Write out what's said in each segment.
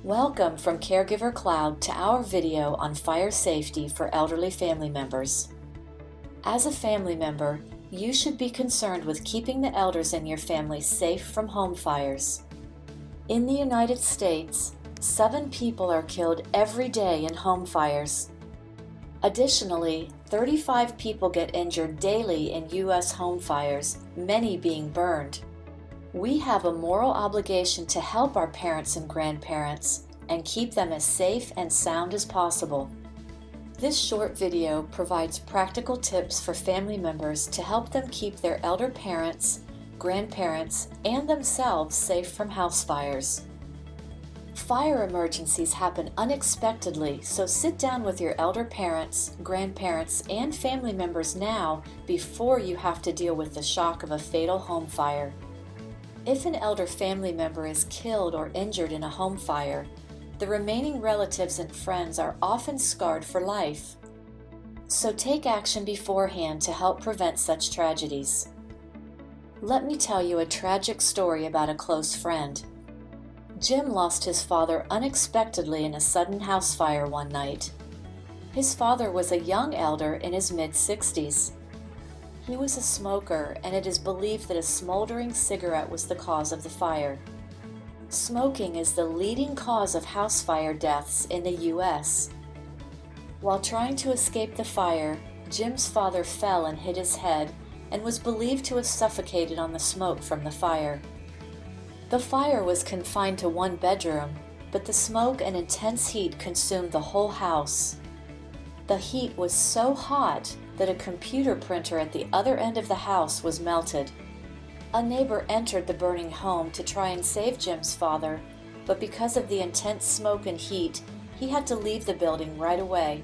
Welcome from Caregiver Cloud to our video on fire safety for elderly family members. As a family member, you should be concerned with keeping the elders in your family safe from home fires. In the United States, 7 people are killed every day in home fires. Additionally, 35 people get injured daily in U.S. home fires, many being burned. We have a moral obligation to help our parents and grandparents and keep them as safe and sound as possible. This short video provides practical tips for family members to help them keep their elder parents, grandparents, and themselves safe from house fires. Fire emergencies happen unexpectedly, so sit down with your elder parents, grandparents, and family members now before you have to deal with the shock of a fatal home fire. If an elder family member is killed or injured in a home fire, the remaining relatives and friends are often scarred for life. So take action beforehand to help prevent such tragedies. Let me tell you a tragic story about a close friend. Jim lost his father unexpectedly in a sudden house fire one night. His father was a young elder in his mid-60s. He was a smoker, and it is believed that a smoldering cigarette was the cause of the fire. Smoking is the leading cause of house fire deaths in the U.S. While trying to escape the fire, Jim's father fell and hit his head and was believed to have suffocated on the smoke from the fire. The fire was confined to one bedroom, but the smoke and intense heat consumed the whole house. The heat was so hot that a computer printer at the other end of the house was melted. A neighbor entered the burning home to try and save Jim's father, but because of the intense smoke and heat, he had to leave the building right away.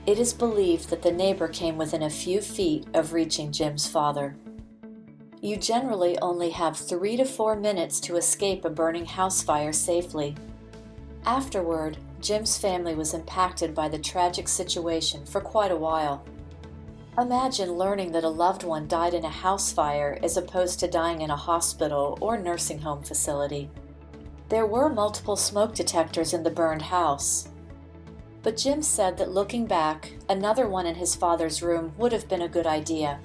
It is believed that the neighbor came within a few feet of reaching Jim's father. You generally only have 3 to 4 minutes to escape a burning house fire safely. Afterward, Jim's family was impacted by the tragic situation for quite a while. Imagine learning that a loved one died in a house fire as opposed to dying in a hospital or nursing home facility. There were multiple smoke detectors in the burned house. But Jim said that looking back, another one in his father's room would have been a good idea.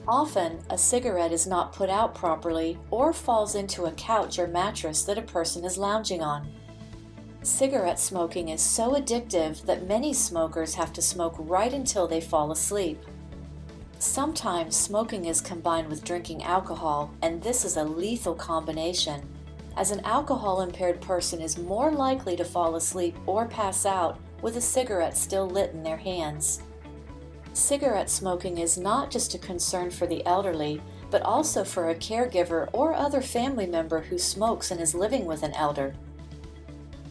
Often, a cigarette is not put out properly or falls into a couch or mattress that a person is lounging on. Cigarette smoking is so addictive that many smokers have to smoke right until they fall asleep. Sometimes smoking is combined with drinking alcohol, and this is a lethal combination, as an alcohol-impaired person is more likely to fall asleep or pass out with a cigarette still lit in their hands. Cigarette smoking is not just a concern for the elderly, but also for a caregiver or other family member who smokes and is living with an elder.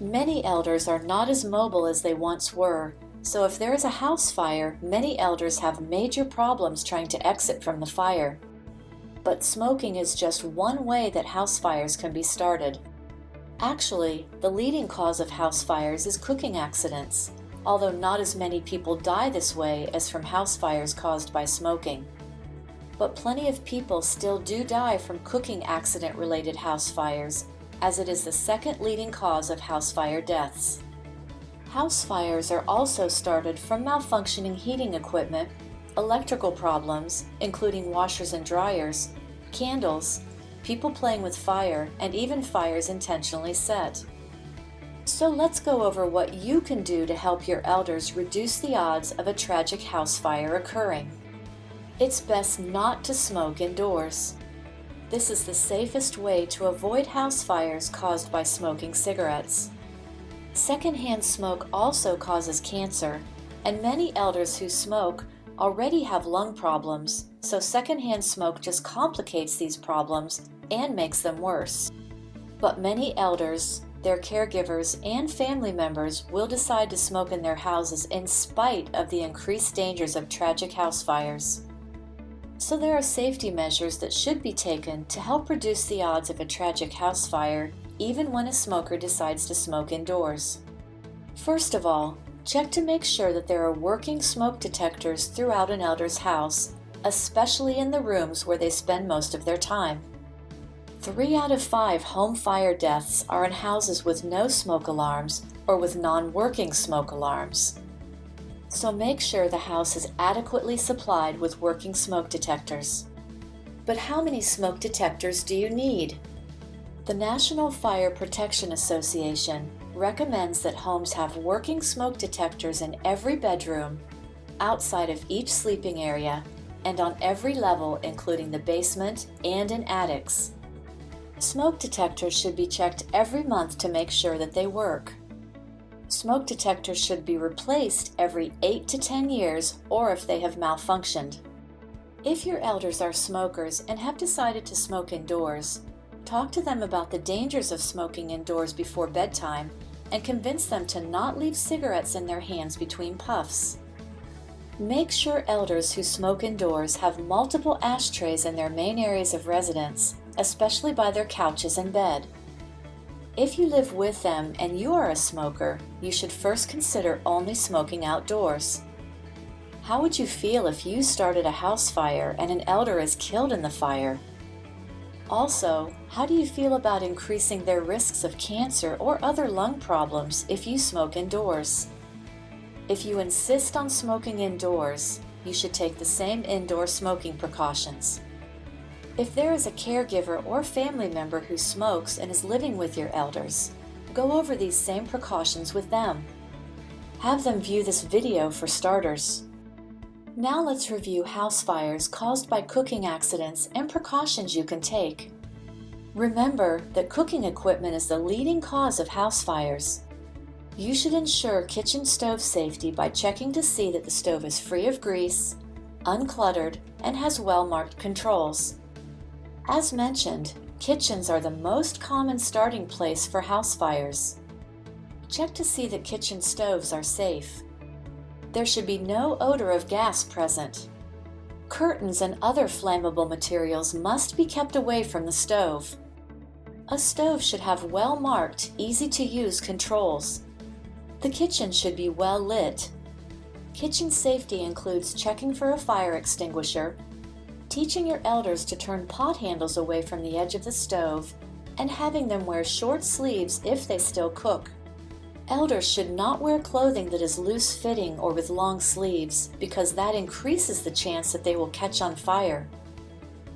Many elders are not as mobile as they once were, so if there is a house fire, many elders have major problems trying to exit from the fire. But smoking is just one way that house fires can be started. Actually, the leading cause of house fires is cooking accidents, although not as many people die this way as from house fires caused by smoking. But plenty of people still do die from cooking accident-related house fires, as it is the second leading cause of house fire deaths. House fires are also started from malfunctioning heating equipment, electrical problems, including washers and dryers, candles, people playing with fire, and even fires intentionally set. So let's go over what you can do to help your elders reduce the odds of a tragic house fire occurring. It's best not to smoke indoors. This is the safest way to avoid house fires caused by smoking cigarettes. Secondhand smoke also causes cancer, and many elders who smoke already have lung problems, so secondhand smoke just complicates these problems and makes them worse. But many elders, their caregivers, and family members will decide to smoke in their houses in spite of the increased dangers of tragic house fires. So there are safety measures that should be taken to help reduce the odds of a tragic house fire, even when a smoker decides to smoke indoors. First of all, check to make sure that there are working smoke detectors throughout an elder's house, especially in the rooms where they spend most of their time. 3 out of 5 home fire deaths are in houses with no smoke alarms or with non-working smoke alarms. So make sure the house is adequately supplied with working smoke detectors. But how many smoke detectors do you need? The National Fire Protection Association recommends that homes have working smoke detectors in every bedroom, outside of each sleeping area, and on every level including the basement and in attics. Smoke detectors should be checked every month to make sure that they work. Smoke detectors should be replaced every 8 to 10 years or if they have malfunctioned. If your elders are smokers and have decided to smoke indoors, talk to them about the dangers of smoking indoors before bedtime and convince them to not leave cigarettes in their hands between puffs. Make sure elders who smoke indoors have multiple ashtrays in their main areas of residence, especially by their couches and bed. If you live with them and you are a smoker, you should first consider only smoking outdoors. How would you feel if you started a house fire and an elder is killed in the fire? Also, how do you feel about increasing their risks of cancer or other lung problems if you smoke indoors? If you insist on smoking indoors, you should take the same indoor smoking precautions. If there is a caregiver or family member who smokes and is living with your elders, go over these same precautions with them. Have them view this video for starters. Now let's review house fires caused by cooking accidents and precautions you can take. Remember that cooking equipment is the leading cause of house fires. You should ensure kitchen stove safety by checking to see that the stove is free of grease, uncluttered, and has well-marked controls. As mentioned, kitchens are the most common starting place for house fires. Check to see that kitchen stoves are safe. There should be no odor of gas present. Curtains and other flammable materials must be kept away from the stove. A stove should have well-marked, easy-to-use controls. The kitchen should be well lit. Kitchen safety includes checking for a fire extinguisher, teaching your elders to turn pot handles away from the edge of the stove, and having them wear short sleeves if they still cook. Elders should not wear clothing that is loose-fitting or with long sleeves because that increases the chance that they will catch on fire.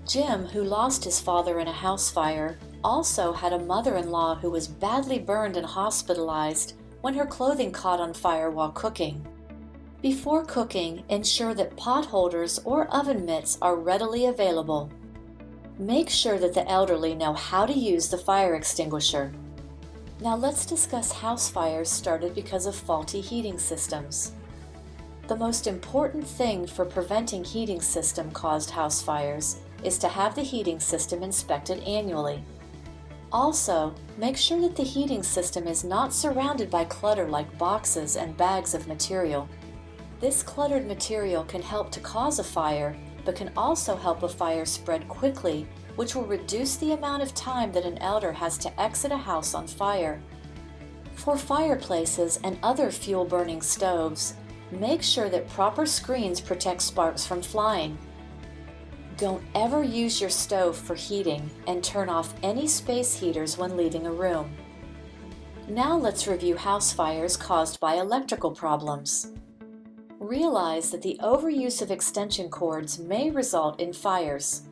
Jim, who lost his father in a house fire, also had a mother-in-law who was badly burned and hospitalized when her clothing caught on fire while cooking. Before cooking, ensure that pot holders or oven mitts are readily available. Make sure that the elderly know how to use the fire extinguisher. Now let's discuss house fires started because of faulty heating systems. The most important thing for preventing heating system-caused house fires is to have the heating system inspected annually. Also, make sure that the heating system is not surrounded by clutter like boxes and bags of material. This cluttered material can help to cause a fire, but can also help a fire spread quickly, which will reduce the amount of time that an elder has to exit a house on fire. For fireplaces and other fuel-burning stoves, make sure that proper screens protect sparks from flying. Don't ever use your stove for heating and turn off any space heaters when leaving a room. Now let's review house fires caused by electrical problems. Realize that the overuse of extension cords may result in fires.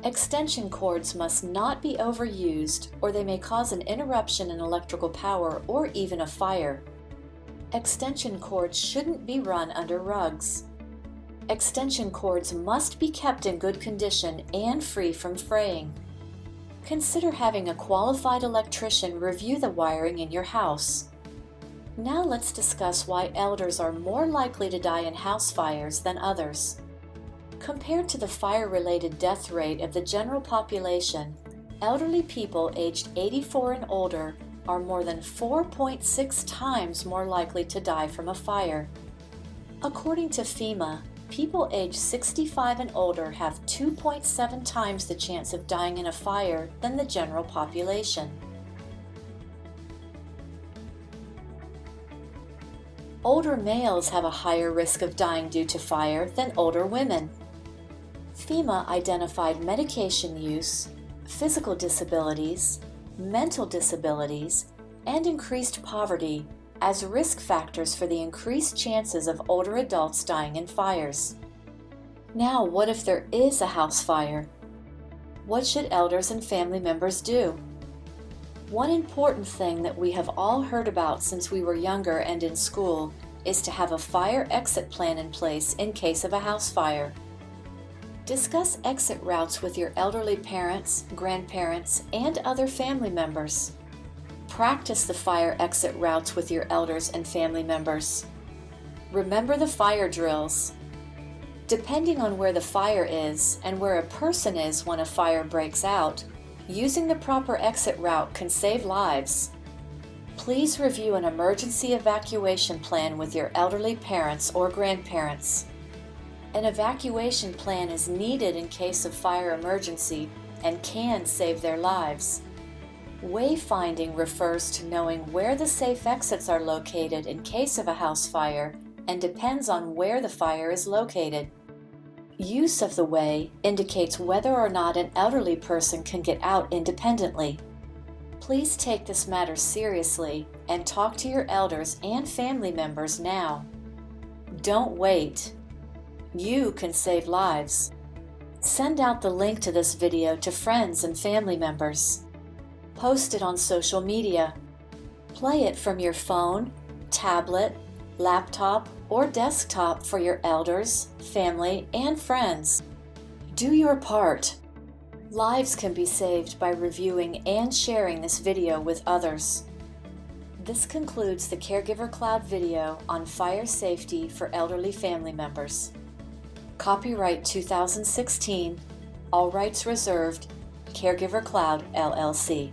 Extension cords must not be overused or they may cause an interruption in electrical power or even a fire. Extension cords shouldn't be run under rugs. Extension cords must be kept in good condition and free from fraying. Consider having a qualified electrician review the wiring in your house. Now let's discuss why elders are more likely to die in house fires than others. Compared to the fire-related death rate of the general population, elderly people aged 84 and older are more than 4.6 times more likely to die from a fire. According to FEMA, people aged 65 and older have 2.7 times the chance of dying in a fire than the general population. Older males have a higher risk of dying due to fire than older women. FEMA identified medication use, physical disabilities, mental disabilities, and increased poverty as risk factors for the increased chances of older adults dying in fires. Now, what if there is a house fire? What should elders and family members do? One important thing that we have all heard about since we were younger and in school is to have a fire exit plan in place in case of a house fire. Discuss exit routes with your elderly parents, grandparents, and other family members. Practice the fire exit routes with your elders and family members. Remember the fire drills. Depending on where the fire is and where a person is when a fire breaks out, using the proper exit route can save lives. Please review an emergency evacuation plan with your elderly parents or grandparents. An evacuation plan is needed in case of fire emergency and can save their lives. Wayfinding refers to knowing where the safe exits are located in case of a house fire and depends on where the fire is located. Use of the way indicates whether or not an elderly person can get out independently. Please take this matter seriously and talk to your elders and family members now. Don't wait. You can save lives. Send out the link to this video to friends and family members. Post it on social media. Play it from your phone, tablet, laptop, or desktop for your elders, family, and friends. Do your part. Lives can be saved by reviewing and sharing this video with others. This concludes the Caregiver Cloud video on fire safety for elderly family members. Copyright 2016, all rights reserved, Caregiver Cloud, LLC.